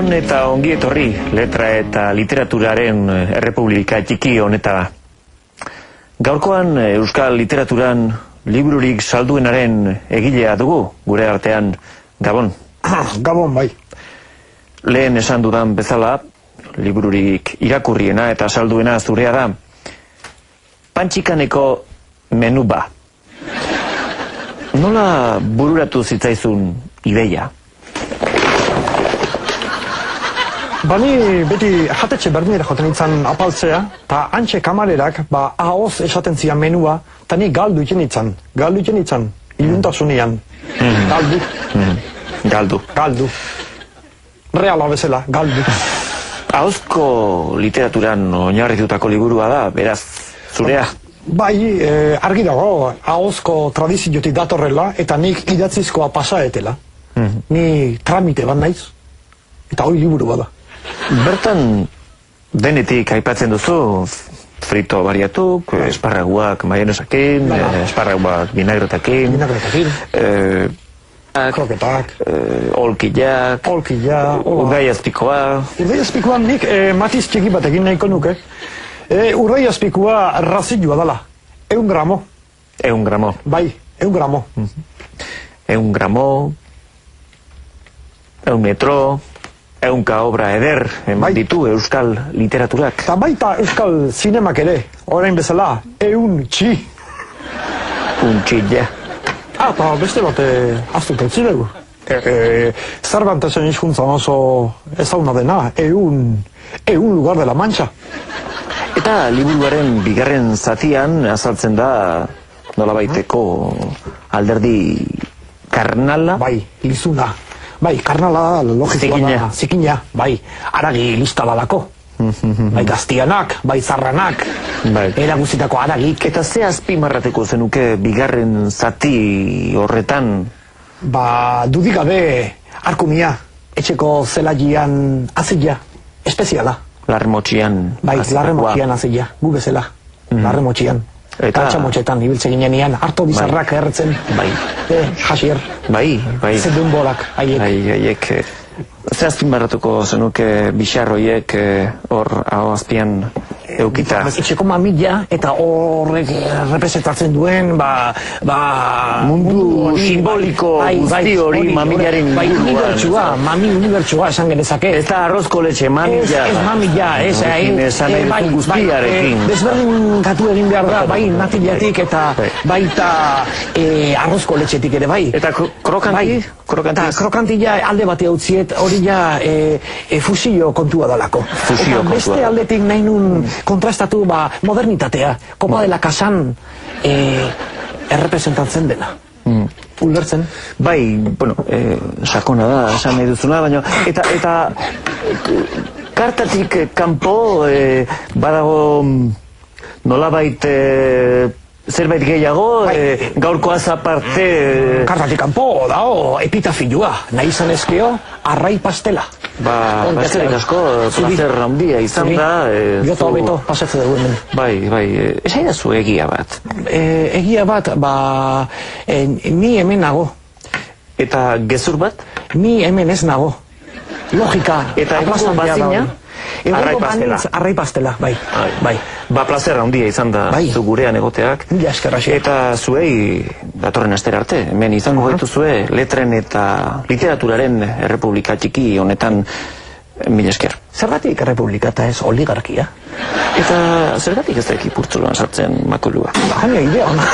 Gabon eta ongi etorri letra eta literaturaren errepublika txiki honetara. Gaurkoan euskal literaturan libururik salduenaren egilea dugu gure artean. Gabon. Gabon, bai. Lehen esan dudan bezala, libururik irakurriena eta salduena zurea da Pantxikaneko menu ba. Nola bururatu zitzaizun ideia? Bani beti jatetxe berdinera joten nintzen apaltzea, eta antxe kamarerak ahoz esaten zian menua, eta ni galdu iten nintzen, iluntasunean. Galdu. Reala bezala, galdu. Ahozko literaturan oinarritutako liburua da, beraz, zurea? Bai, argi dago, ahozko tradiziotik datorrela, eta nik idatzizkoa pasaetela. Ni tramite bat naiz, eta hori liburu bada. Bertan denetik aipatzen duzu frito bariatuk, esparraguak maionesakin, esparraguak vinagretakin, kroketak, olkillak, urdaiazpikoa. Urdaiazpikoa nik matiz txiki bat egin nahiko nuke. Urdaiazpikoa razilua dala, 100 gramo. 100 gramo. Bai, 100 gramo. 100 gramo, 100 metro, 100 obra eder eman ditu euskal literaturak. Eta baita euskal zinemak ere, orain bezala, 100 txi. Untxilla. Eta beste bat aztu pentzilegu. Cervantesen hizkuntza oso ezaguna dena, 100 lugar de la Mancha. Eta liburuaren bigarren zatian azaltzen da nolabaiteko alderdi karnala. Bai, lizuna. Bai, karnala logikoa da. Zikina. Bai, aragi lista dalako. Bai, gaztianak, bai, zarranak, eraguzitako aragik. Eta ze azpimarrateko zenuke bigarren zati horretan? Dudik gabe arkumia, etxeko zelaian azila, espeziala. Larremotxian. Bai, larremotxian azila, gu bezala, larremotxian. Eta txamotxetan, ibiltze ginean, harto bizarrak erretzen. Bai. Jasier. Bai. Zendun bolak, haiek. Ze azpimarratuko zenuke bixarroiek hor hau azpian eukita? Etxeko mamila eta horrek representatzen duen mundu simboliko guzti hori mamilaren inguruan. Mami unibertsua esan genezake. Ez da arrozko letxe, mamila. Ez mamila, esan nahi guztiarekin. Desberdin gatu egin behar da, bai natilatik eta baita arrozko letxetik ere bai. Eta krokanti? Krokantila alde batea utziet, hori ja fusio kontua dalako. Eta beste aldetik nahi nun kontrastatu modernitatea, Copa de la Casan errepresentatzen dena. Ulertzen? Bai, sakona da, esan nahi duzuna, baina eta kartatik kanpo badago nolabait zerbait gehiago, gaurkoaz aparte... Kartatik kanpo dago epitafilua, nahi izan ezkeo, arrai pastela. Pastelik asko, placer handia izan da... Joto hobeto, pasetze dugu hemen. Bai, esan da zu egia bat? Egia bat, ni hemen nago. Eta gezur bat? Ni hemen ez nago. Logika, eta egungo bazina? Arrai pastela, bai. Placer handia izan da zu gurean egoteak. Eta zuei, datorren astera arte, hemen izango gaituzue letren eta literaturaren errepublika txiki honetan mila esker. Zergatik errepublika eta ez oligarkia? Eta zergatik ez da ekipurtzuloan sartzen makulua? Baina idea ona.